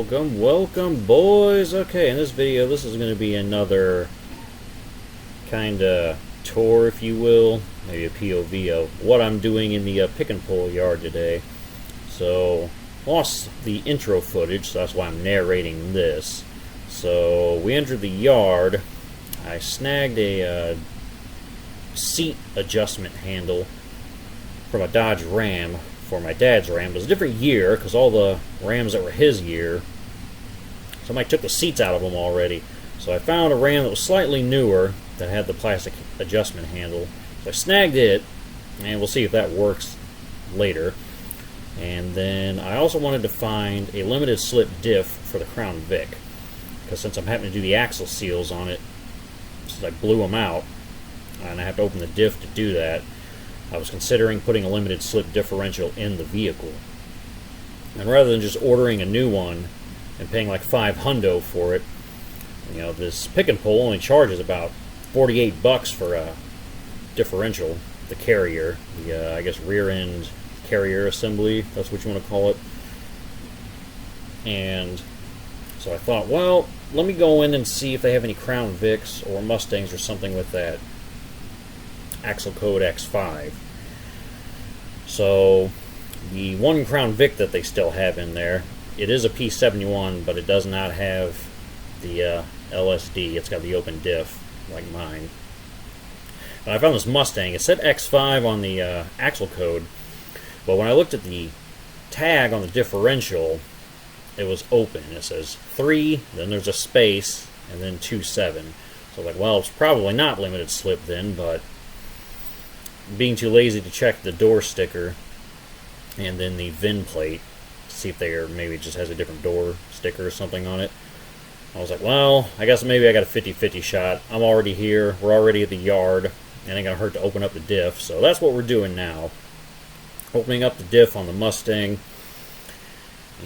welcome, boys. Okay, in this video, this is going to be another kind of tour, if you will, maybe a POV of what I'm doing in the pick and pull yard today. So, lost the intro footage, so that's why I'm narrating this. So, we entered the yard. I snagged a seat adjustment handle from a Dodge Ram for my dad's Ram. It was a different year because all the Rams that were his year, somebody took the seats out of them already. So I found a Ram that was slightly newer that had the plastic adjustment handle. So I snagged it, and we'll see if that works later. And then I also wanted to find a limited slip diff for the Crown Vic, because since I'm having to do the axle seals on it, since I blew them out, and I have to open the diff to do that, I was considering putting a limited slip differential in the vehicle. And rather than just ordering a new one and paying like $500 for it, you know, this pick and pull only charges about $48 for a differential, the carrier, the I guess rear end carrier assembly, if that's what you want to call it. And so I thought, well, let me go in and see if they have any Crown Vics or Mustangs or something with that axle code X5. So the one Crown Vic that they still have in there, it is a P71, but it does not have the LSD. It's got the open diff like mine. But I found this Mustang. It said X5 on the axle code, but when I looked at the tag on the differential, it was open. It says 3, then there's a space, and then 27. So like, well, it's probably not limited slip then, but being too lazy to check the door sticker and then the VIN plate to see if they are, maybe it just has a different door sticker or something on it, I was like, well, I guess maybe I got a 50-50 shot. I'm already here. We're already at the yard. It ain't gonna hurt to open up the diff. So that's what we're doing now. Opening up the diff on the Mustang.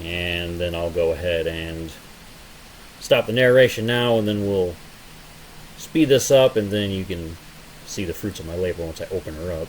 And then I'll go ahead and stop the narration now, and then we'll speed this up, and then you can see the fruits of my labor once I open her up.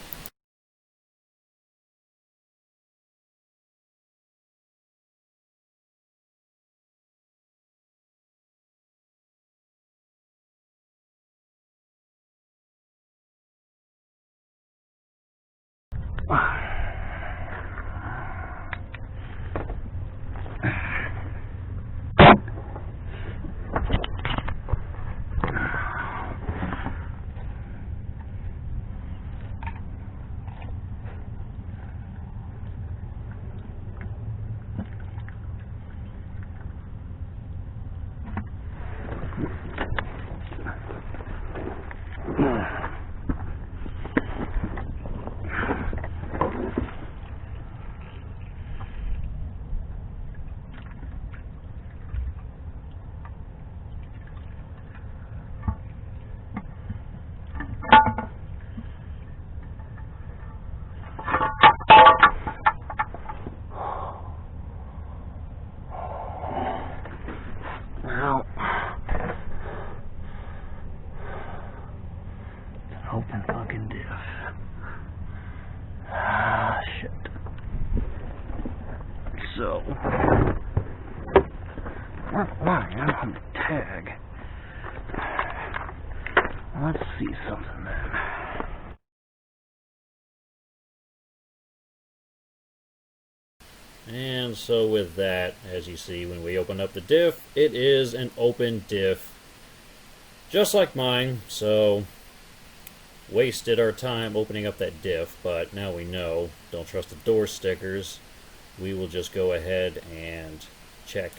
Well, open fucking diff. Ah, shit. So, why on the tag? Let's see something then. And so with that, as you see, when we open up the diff, it is an open diff, just like mine. So wasted our time opening up that diff, but now we know. Don't trust the door stickers. We will just go ahead and check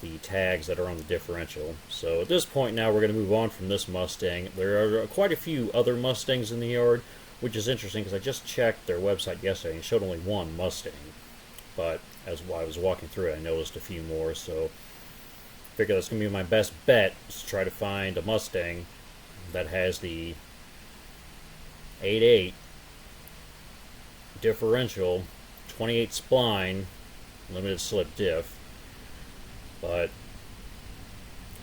the tags that are on the differential. So at this point now we're going to move on from this Mustang. There are quite a few other Mustangs in the yard, which is interesting because I just checked their website yesterday and it showed only one Mustang. But as I was walking through it, I noticed a few more, so I figure that's going to be my best bet, is to try to find a Mustang that has the 8.8 differential, 28 spline, limited slip diff. But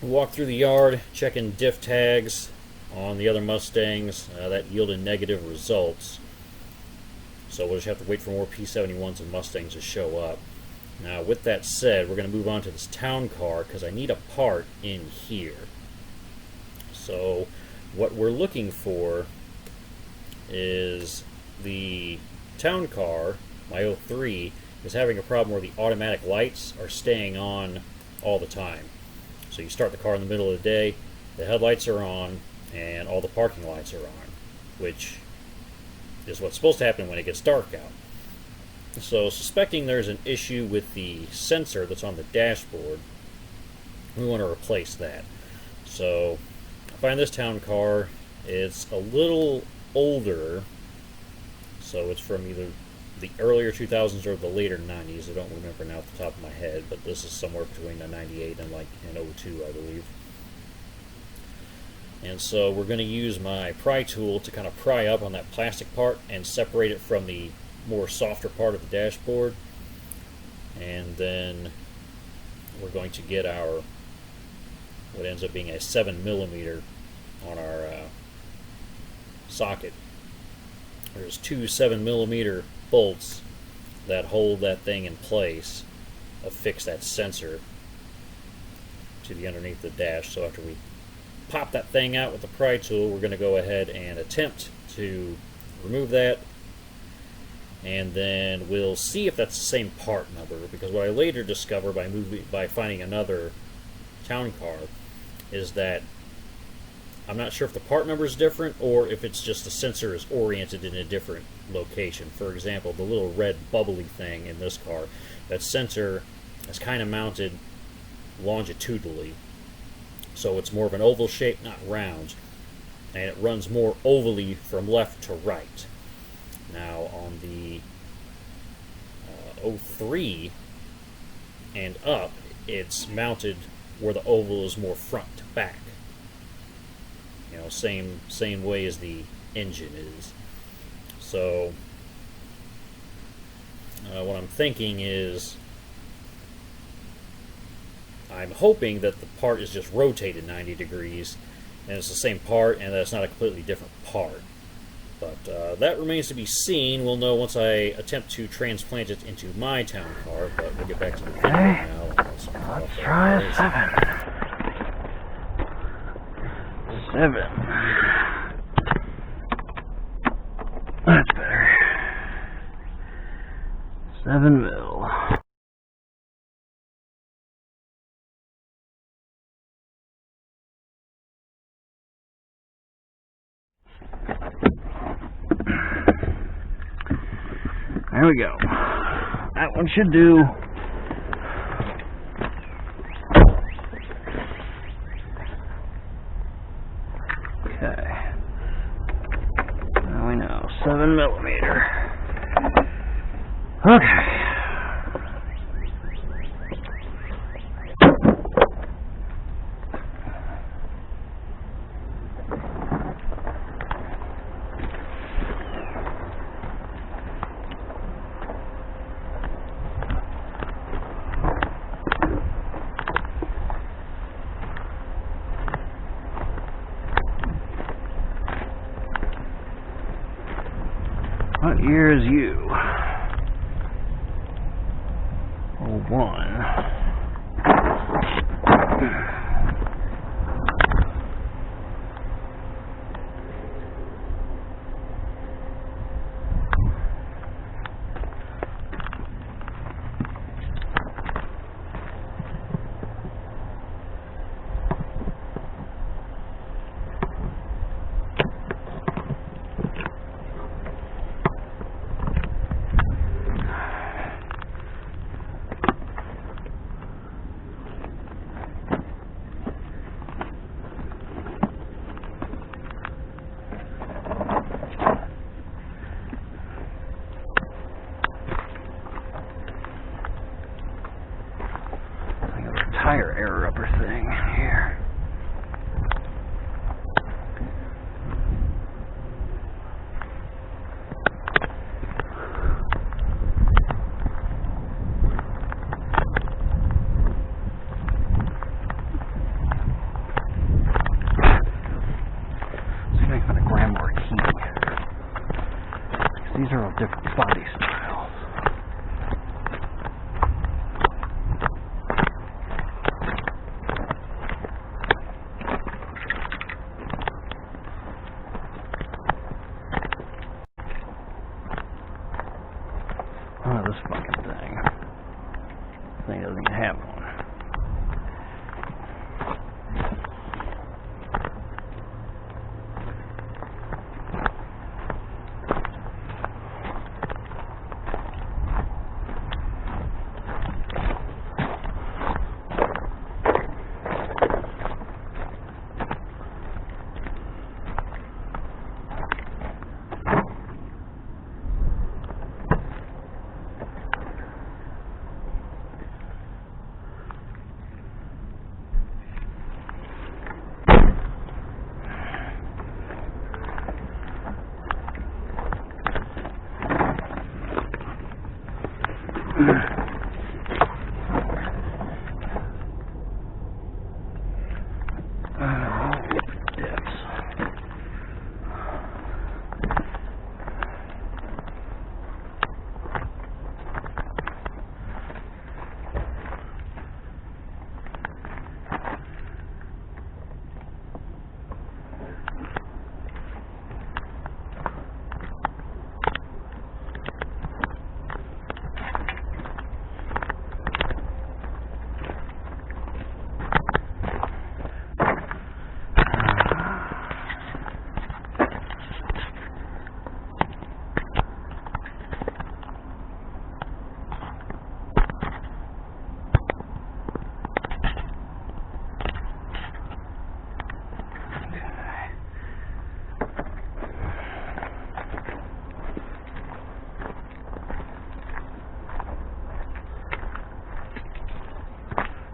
we walked through the yard, checking diff tags on the other Mustangs. That yielded negative results. So we'll just have to wait for more P71s and Mustangs to show up. Now, with that said, we're going to move on to this town car because I need a part in here. So, what we're looking for is the town car, my 03, is having a problem where the automatic lights are staying on all the time. So you start the car in the middle of the day, the headlights are on, and all the parking lights are on, which is what's supposed to happen when it gets dark out. So, suspecting there's an issue with the sensor that's on the dashboard, we want to replace that. So, I find this town car. It's a little older, so it's from either the earlier 2000s or the later 90s. I don't remember now off the top of my head, but this is somewhere between the 98 and like an 02, I believe. And so we're going to use my pry tool to kind of pry up on that plastic part and separate it from the more softer part of the dashboard. And then we're going to get our, what ends up being a 7mm on our socket. There's two 7mm bolts that hold that thing in place, affix that sensor to the underneath the dash. So after we pop that thing out with the pry tool, we're going to go ahead and attempt to remove that, and then we'll see if that's the same part number, because what I later discover by finding another town car is that I'm not sure if the part number is different or if it's just the sensor is oriented in a different location. For example, the little red bubbly thing in this car, that sensor is kind of mounted longitudinally. So it's more of an oval shape, not round, and it runs more ovally from left to right. Now on the 03 and up, it's mounted where the oval is more front to back. You know, same way as the engine is. So what I'm thinking is, I'm hoping that the part is just rotated 90 degrees and it's the same part and that it's not a completely different part. But that remains to be seen. We'll know once I attempt to transplant it into my town car, but we'll get back to the video now. Let's try a 7. That's better. 7mm. There we go. That one should do. Okay. Now we know. 7mm. Okay. What year is you? 01. Tire air rubber thing here. See if I can find a glamour key. These are all different body styles. Oh, this fucking thing. This thing doesn't even have one.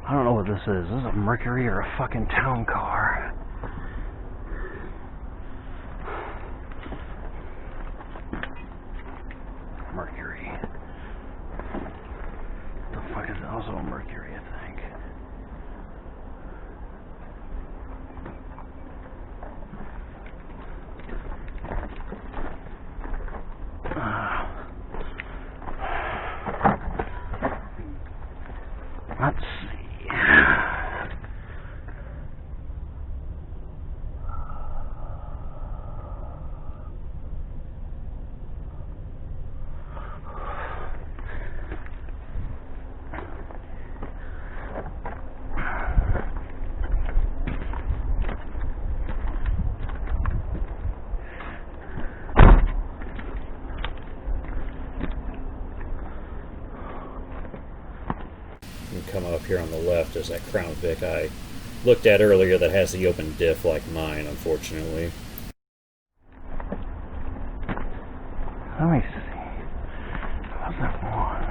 I don't know what this is. Is this a Mercury or a fucking town car? Mercury. The fuck is it? Also a Mercury, I think. Let's see. Come up here on the left is that Crown Vic I looked at earlier that has the open diff like mine, unfortunately. Let me see. How's that one?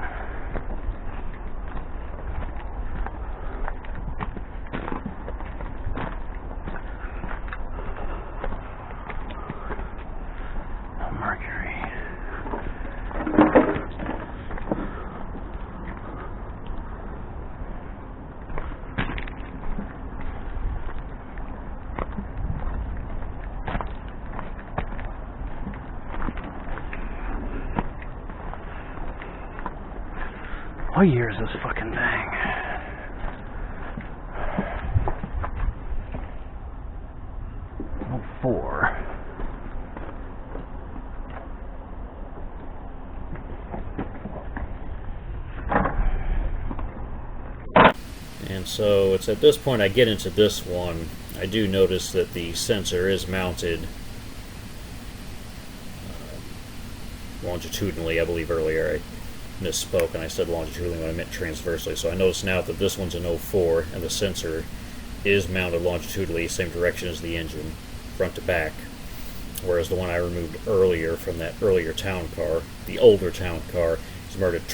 Mercury. What year is this fucking thing? Oh, 4. And so it's at this point I get into this one. I do notice that the sensor is mounted longitudinally. I believe earlier I misspoke and I said longitudinally when I meant transversely. So I notice now that this one's an 04 and the sensor is mounted longitudinally, same direction as the engine, front to back. Whereas the one I removed earlier from that earlier town car, the older town car, is mounted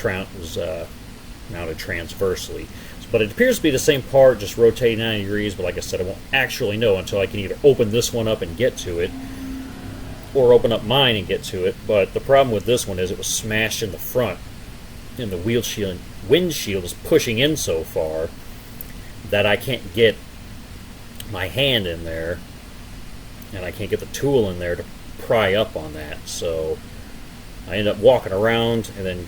transversely. But it appears to be the same part, just rotating 90 degrees, but like I said, I won't actually know until I can either open this one up and get to it, or open up mine and get to it. But the problem with this one is it was smashed in the front, and the windshield is pushing in so far that I can't get my hand in there, and I can't get the tool in there to pry up on that. So I end up walking around and then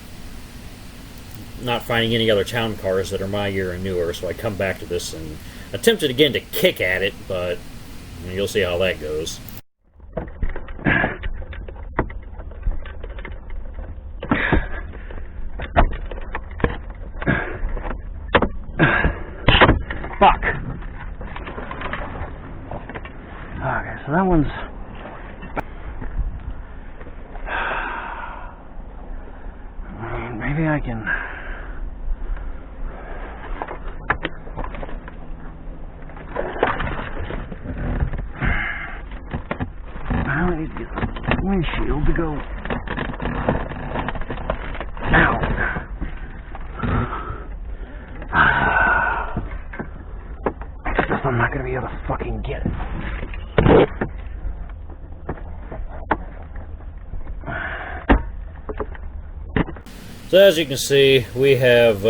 not finding any other town cars that are my year and newer, so I come back to this and attempted again to kick at it, but you'll see how that goes. that one's... Maybe I can... I need to get the windshield to go. Ow. Except I'm not going to be able to fucking get it. So as you can see, we have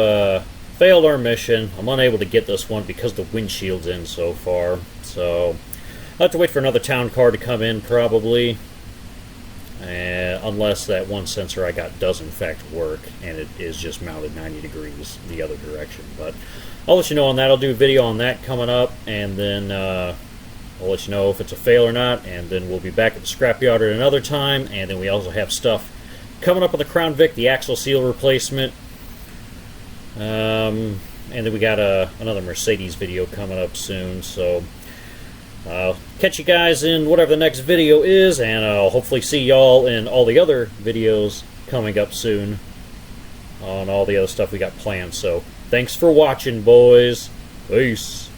failed our mission. I'm unable to get this one because the windshield's in so far. So I'll have to wait for another town car to come in probably. Unless that one sensor I got does in fact work and it is just mounted 90 degrees the other direction. But I'll let you know on that. I'll do a video on that coming up, and then I'll let you know if it's a fail or not, and then we'll be back at the scrapyard at another time. And then we also have stuff coming up with the Crown Vic, the axle seal replacement, and then we got another Mercedes video coming up soon. So I'll catch you guys in whatever the next video is, and I'll hopefully see y'all in all the other videos coming up soon on all the other stuff we got planned. So thanks for watching, boys. Peace.